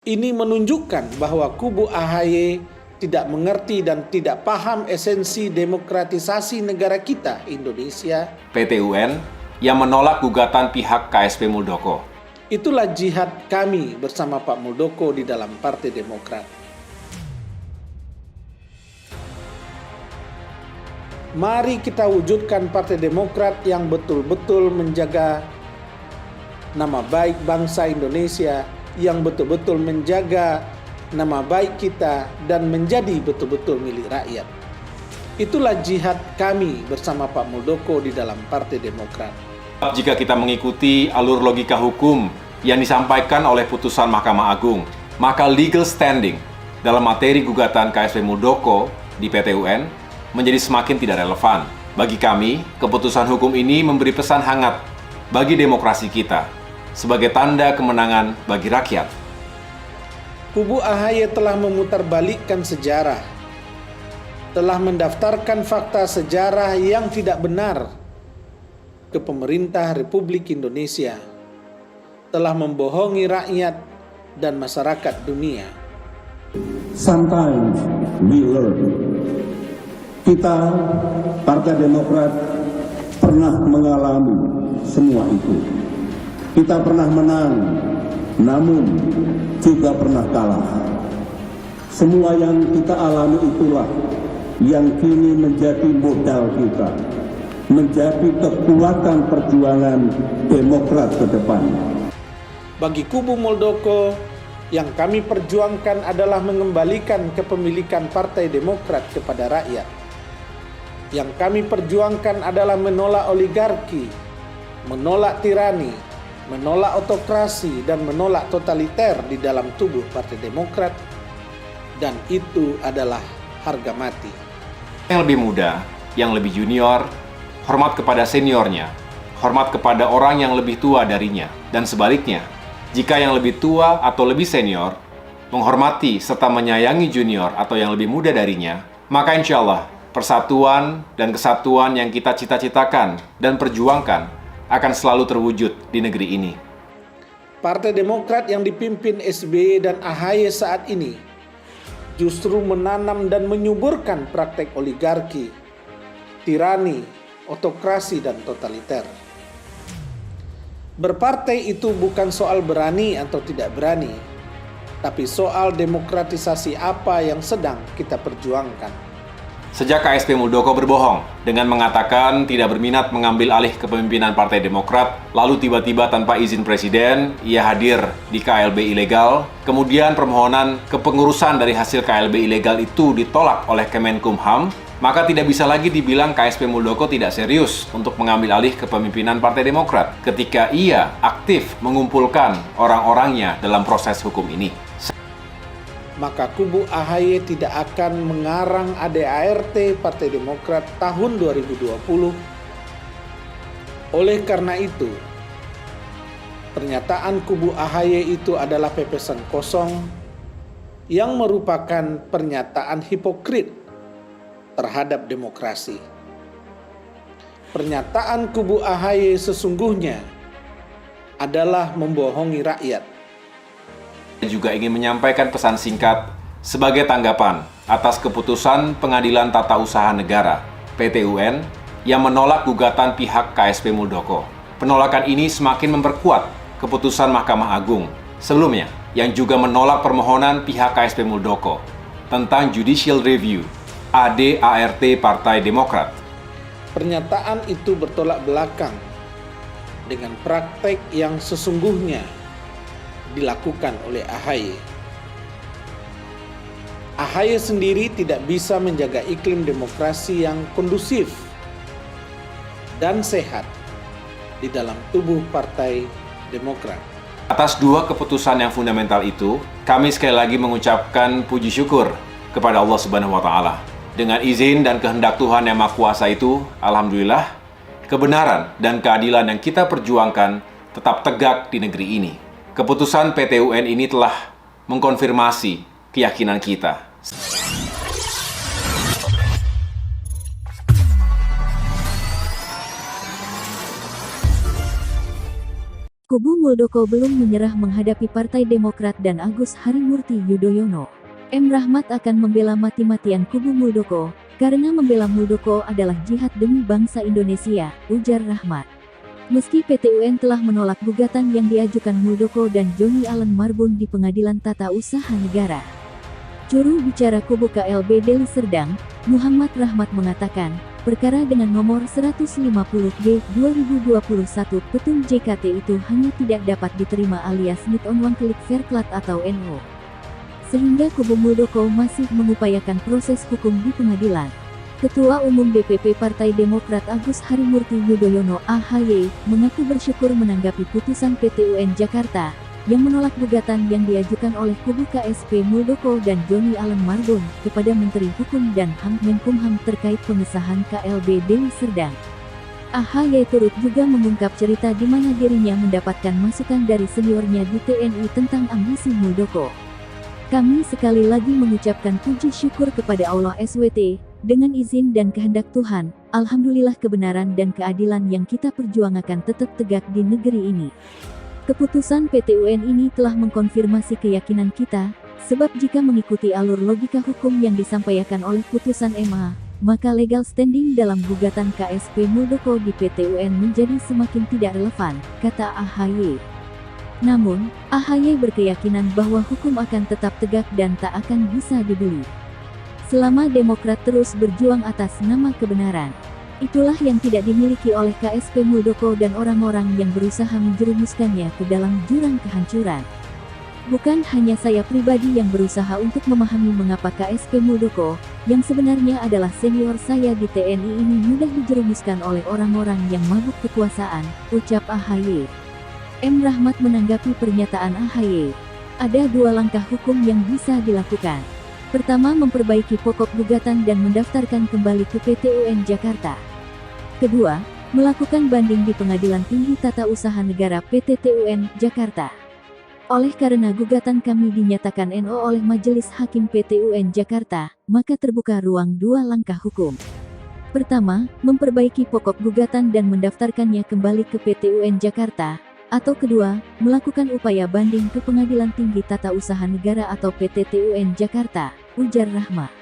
Ini menunjukkan bahwa kubu AHY tidak mengerti dan tidak paham esensi demokratisasi negara kita, Indonesia. PT UN yang menolak gugatan pihak KSP Muldoko. Itulah jihad kami bersama Pak Muldoko di dalam Partai Demokrat. Mari kita wujudkan Partai Demokrat yang betul-betul menjaga nama baik bangsa Indonesia, yang betul-betul menjaga nama baik kita dan menjadi betul-betul milik rakyat. Itulah jihad kami bersama Pak Muldoko di dalam Partai Demokrat. Jika kita mengikuti alur logika hukum yang disampaikan oleh putusan Mahkamah Agung, maka legal standing dalam materi gugatan KSP Muldoko di PT UN menjadi semakin tidak relevan. Bagi kami, keputusan hukum ini memberi pesan hangat bagi demokrasi kita sebagai tanda kemenangan bagi rakyat. Kubu AHY telah memutarbalikkan sejarah, telah mendaftarkan fakta sejarah yang tidak benar ke pemerintah Republik Indonesia, telah membohongi rakyat dan masyarakat dunia. Sometimes we learn. Kita, Partai Demokrat, pernah mengalami semua itu. Kita pernah menang, namun juga pernah kalah. Semua yang kita alami itulah yang kini menjadi modal kita, menjadi kekuatan perjuangan Demokrat ke depan. Bagi kubu Muldoko, yang kami perjuangkan adalah mengembalikan kepemilikan Partai Demokrat kepada rakyat. Yang kami perjuangkan adalah menolak oligarki, menolak tirani, menolak autokrasi, dan menolak totaliter di dalam tubuh Partai Demokrat, dan itu adalah harga mati. Yang lebih muda, yang lebih junior, hormat kepada seniornya, hormat kepada orang yang lebih tua darinya, dan sebaliknya, jika yang lebih tua atau lebih senior menghormati serta menyayangi junior atau yang lebih muda darinya, maka insya Allah persatuan dan kesatuan yang kita cita-citakan dan perjuangkan akan selalu terwujud di negeri ini. Partai Demokrat yang dipimpin SBY dan AHY saat ini justru menanam dan menyuburkan praktek oligarki, tirani, autokrasi, dan totaliter. Berpartai itu bukan soal berani atau tidak berani, tapi soal demokratisasi apa yang sedang kita perjuangkan. Sejak KSP Muldoko berbohong dengan mengatakan tidak berminat mengambil alih kepemimpinan Partai Demokrat, lalu tiba-tiba tanpa izin presiden, ia hadir di KLB ilegal, kemudian permohonan kepengurusan dari hasil KLB ilegal itu ditolak oleh Kemenkumham, maka tidak bisa lagi dibilang KSP Muldoko tidak serius untuk mengambil alih kepemimpinan Partai Demokrat ketika ia aktif mengumpulkan orang-orangnya dalam proses hukum ini. Maka kubu AHY tidak akan mengarang ADART Partai Demokrat tahun 2020. Oleh karena itu, pernyataan kubu AHY itu adalah pepesan kosong yang merupakan pernyataan hipokrit terhadap demokrasi. Pernyataan kubu AHY sesungguhnya adalah membohongi rakyat. Juga ingin menyampaikan pesan singkat sebagai tanggapan atas keputusan Pengadilan Tata Usaha Negara PT UN yang menolak gugatan pihak KSP Muldoko. Penolakan ini semakin memperkuat keputusan Mahkamah Agung sebelumnya yang juga menolak permohonan pihak KSP Muldoko tentang judicial review ADART Partai Demokrat. Pernyataan itu bertolak belakang dengan praktek yang sesungguhnya dilakukan oleh AHY. AHY sendiri tidak bisa menjaga iklim demokrasi yang kondusif dan sehat di dalam tubuh Partai Demokrat. Atas dua keputusan yang fundamental itu, kami sekali lagi mengucapkan puji syukur kepada Allah Subhanahu wa Ta'ala. Dengan izin dan kehendak Tuhan yang Maha Kuasa itu, alhamdulillah, kebenaran dan keadilan yang kita perjuangkan tetap tegak di negeri ini. Keputusan PT UN ini telah mengkonfirmasi keyakinan kita. Kubu Muldoko belum menyerah menghadapi Partai Demokrat dan Agus Harimurti Yudhoyono. M. Rahmat akan membela mati-matian kubu Muldoko, karena membela Muldoko adalah jihad demi bangsa Indonesia, ujar Rahmat. Meski PT UN telah menolak gugatan yang diajukan Muldoko dan Johnny Allen Marbun di Pengadilan Tata Usaha Negara. Juru bicara kubu KLB Deli Serdang, Muhammad Rahmat mengatakan, perkara dengan nomor 150G/2021 Petun JKT itu hanya tidak dapat diterima alias Nit Onwang Klik Verklat atau NO. Sehingga kubu Muldoko masih mengupayakan proses hukum di pengadilan. Ketua Umum DPP Partai Demokrat Agus Harimurti Yudhoyono (AHY) mengaku bersyukur menanggapi putusan PT UN Jakarta yang menolak gugatan yang diajukan oleh kubu KSP Muldoko dan Johnny Allen Marbun kepada Menteri Hukum dan HAM Menkumham terkait pengesahan KLB Deli Serdang. AHY turut juga mengungkap cerita di mana dirinya mendapatkan masukan dari seniornya di TNI tentang ambisi Muldoko. Kami sekali lagi mengucapkan puji syukur kepada Allah SWT, dengan izin dan kehendak Tuhan, alhamdulillah kebenaran dan keadilan yang kita perjuangkan tetap tegak di negeri ini. Keputusan PT UN ini telah mengkonfirmasi keyakinan kita, sebab jika mengikuti alur logika hukum yang disampaikan oleh putusan MA, maka legal standing dalam gugatan KSP Muldoko di PT UN menjadi semakin tidak relevan, kata AHY. Namun, AHY berkeyakinan bahwa hukum akan tetap tegak dan tak akan bisa dibeli. Selama Demokrat terus berjuang atas nama kebenaran. Itulah yang tidak dimiliki oleh KSP Muldoko dan orang-orang yang berusaha menjerumuskannya ke dalam jurang kehancuran. Bukan hanya saya pribadi yang berusaha untuk memahami mengapa KSP Muldoko, yang sebenarnya adalah senior saya di TNI ini mudah dijerumuskan oleh orang-orang yang mabuk kekuasaan, ucap AHY. M. Rahmat menanggapi pernyataan AHY. Ada dua langkah hukum yang bisa dilakukan. Pertama, memperbaiki pokok gugatan dan mendaftarkan kembali ke PT UN Jakarta. Kedua, melakukan banding di Pengadilan Tinggi Tata Usaha Negara PTTUN Jakarta. Oleh karena gugatan kami dinyatakan NO oleh Majelis Hakim PT UN Jakarta, maka terbuka ruang dua langkah hukum. Pertama, memperbaiki pokok gugatan dan mendaftarkannya kembali ke PT UN Jakarta. Atau kedua, melakukan upaya banding ke Pengadilan Tinggi Tata Usaha Negara atau PTTUN Jakarta, ujar Rahmat.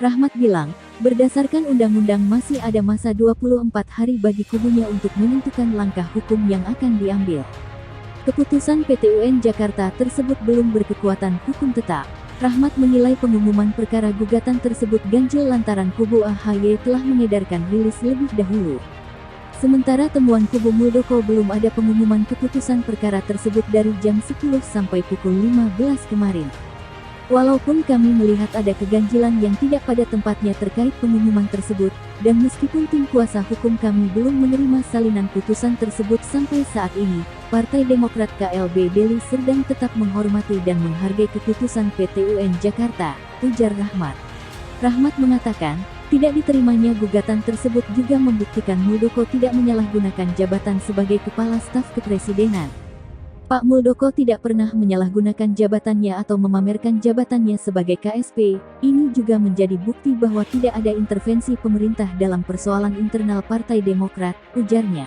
Rahmat bilang, berdasarkan undang-undang masih ada masa 24 hari bagi kubunya untuk menentukan langkah hukum yang akan diambil. Keputusan PT UN Jakarta tersebut belum berkekuatan hukum tetap. Rahmat menilai pengumuman perkara gugatan tersebut ganjil lantaran kubu AHY telah mengedarkan rilis lebih dahulu. Sementara temuan kubu Muldoko belum ada pengumuman keputusan perkara tersebut dari jam 10 sampai pukul 15 kemarin. Walaupun kami melihat ada keganjilan yang tidak pada tempatnya terkait pengumuman tersebut, dan meskipun tim kuasa hukum kami belum menerima salinan putusan tersebut sampai saat ini, Partai Demokrat KLB Deli Serdang tetap menghormati dan menghargai keputusan PT UN Jakarta, ujar Rahmat. Rahmat mengatakan, tidak diterimanya gugatan tersebut juga membuktikan Muldoko tidak menyalahgunakan jabatan sebagai Kepala Staf Kepresidenan. Pak Muldoko tidak pernah menyalahgunakan jabatannya atau memamerkan jabatannya sebagai KSP, ini juga menjadi bukti bahwa tidak ada intervensi pemerintah dalam persoalan internal Partai Demokrat, ujarnya.